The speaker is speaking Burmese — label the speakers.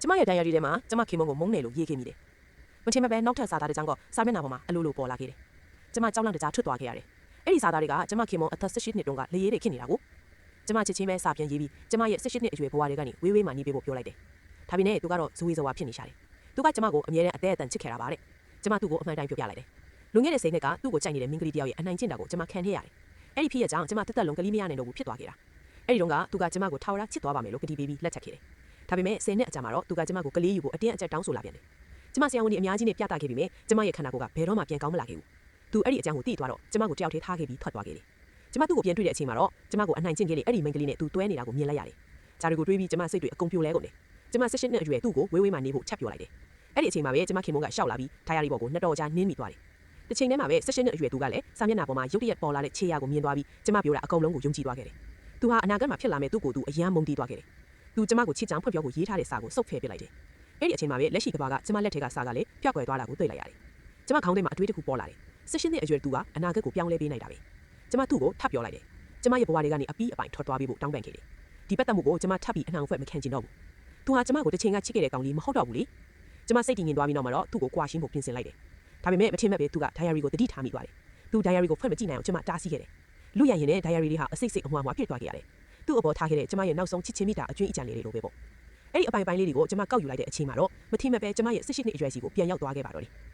Speaker 1: ကျမရဲ့ diary ထဲမှာကျမခင်မုံကိုမုန်းတယ်လို့ရေးခဲ့မိတယ်။မထင်မှတ်ပဲနောက်ထပ်စာသားတစ်ကြောင်းကစာမျက်နှာပေါ်မှာအလိုလိုပေါ်လာခဲ့တယ်။ကျမကြောက်လန့်တကြားထွက်သွားခဲ့ရတယ်။အဲ့ဒီစာသားတွေကကျမခင်မုံအသက်18နှစ်တုန်းကလေရေးတွေဖြစ်နေတာကိုကျမချစ်ချင်းပဲစာပြန်ရေးပြီးကျမရဲ့18နှစ်အရွယ်ဘဝတွေကနေဝေးဝေးမှနေပေးဖို့ပြောလိုက်တယ်။ဒါပေမဲ့သူကတော့ဇူဝေဇဝါဖြစ်နေရှာတယ်။သူကကျမကိုအမြဲတမ်းအသေးအတန်ချစ်ခဲ့တာပါတဲ့။ကျမသူ့ကိုအမှန်တိုင်းပြောပြလိုက်တယ်။လူငယ်တဲ့စိတ်နဲ့ကသူ့ကိုကြိုက်နေတဲ့မင်းကလေးတယောက်ရဲ့အနိုင်ကျင့်တာကိုကျမခံခဲ့ရတယ်။အဲ့ဒီဖြစ်ရကြောင်းကျမတက်တက်လုံးကလေးမရနိုင်တော့ဘူးဖြစ်သွားခဲ့တာ။အဲ့ဒီတုန်းကသူကကျမကိုထာဝရချစ်သွားပါမယ်လို့ကတိပေးပြီးလက်ချက်ခဲ့တယ်။ဒါပေမဲ့10နှစ်အကြာမှာတော့သူကကျမကိုကလေးယူဖို့အတင်းအကျပ်တောင်းဆိုလာပြန်တယ်။ကျမဆရာဝန်ကြီးအများကြီးနဲ့ပြသခဲ့ပြီးမြဲကျမရဲ့ခန္ဓာကိုယ်ကဘယ်တော့မှပြန်ကောင်းမလာခဲ့ဘူး။သူအဲ့ဒီအကြောင်းကိုသိသွားတော့ကျမကိုတယောက်တည်းထားခဲ့ပြီးထွက်သွားခဲ့တယ်။ကျမသူ့ကိုပြန်တွေ့တဲ့အချိန်မှာတော့ကျမကိုအနိုင်ကျင့်ခဲ့တဲ့အဲ့ဒီမိန်းကလေးနဲ့သူတွဲနေတာကိုမြင်လိုက်ရတယ်။ဂျာရီကိုတွေးပြီးကျမစိတ်တွေအကုန်ပြိုလဲကုန်တယ်။ကျမ18နှစ်အရွယ်သူ့ကိုဝေးဝေးမှနေဖို့ချက်ပြောလိုက်တယ်။အဲ့ဒီအချိန်မှာပဲကျမခင်မုန်းကရှောက်လာပြီးဒါယာရီပေါ်ကိုနှစ်တော်ကြာနင်းမိသွားတယ်။တစ်ချိန်တည်းမှာပဲ18နှစ်အရွယ်သူကလည်းစာမျက်နှာပေါ်မှာရုတ်တရက်ပေါ်လာတဲ့ခြေရာကိုမြင်သွားပြီးကျမပြောတာအကုန်လုံးကိုယုံကြည်သွားခဲ့တယ်။သူဟာအနာဂတ်မှာဖြစ်လာမယ့်သူ့ကိုယ်သူအယမ်းမုန်းတီးသွားခဲ့တယ်။သူကျမကိုချစ်ချောင်းဖွင့်ပြောကိုရေးထားတဲ့စာကိုစုပ်ဖယ်ပစ်လိုက်တယ်။အဲ့ဒီအချိန်မှာပဲလက်ရှိကဘာကကျမလက်ထဲကစာကလည်းပျောက်ကွယ်သွားတာကိုတွေ့လိုက်ရတယ်။ကျမခေါင်းထဲမှာအတွေးတစ်ခုပေါ်လာတယ်။18နှစ်အရွယ်သူကအနာဂတ်ကိုပြောင်းလဲပေးနိုင်တာပဲ။ကျမသူ့ကိုထပ်ပြောလိုက်တယ်။ကျမရဲ့ဘဝတွေကနေအပီးအပိုင်ထွက်သွားပြီးဖို့တောင်းပန်ခဲ့တယ်။ဒီပတ်သက်မှုကိုကျမထပ်ပြီးအနှောင်ဖွဲ့မခံချင်တော့ဘူး။သူဟာကျမကိုတစ်ချိန်ကချစ်ခဲ့တဲ့ကောင်လေးမဟုတ်တော့ဘူးလေ။ကျမစိတ်တည်ငြိမ်သွားပြီးနောက်မှာတော့သူ့ကိုကြွားရှင်းဖို့ပြင်ဆင်လိုက်တယ်။ဒါပေမဲ့မထင်မှတ်ပဲသူက diary ကိုတတိထားမိသွားတယ်။သူ diary ကိုဖွင့်မကြည့်နိုင်အောင်ကျမတားဆီးခဲ့တယ်။လူရရင်နဲ့ diary တွေဟာအစိတ်စိတ်အမွှားပြည့်သွားခဲ့ရတယ်။သူ့အပေါ်ထားခဲ့တဲ့ကျမရဲ့နောက်ဆုံးချစ်ချင်းမိတာအကျွင်းအကြံလေးတွေလိုပဲပေါ့။အဲ့ဒီအပိုင်ပိုင်းလေးတွေကိုကျမကောက်ယူလိုက်တဲ့အချိန်မှာတော့မထင်မှတ်ပဲကျမရဲ့18နှစ်အရွယ်စီကိုပြန်ရောက်သွားခဲ့ပါတော့တယ်။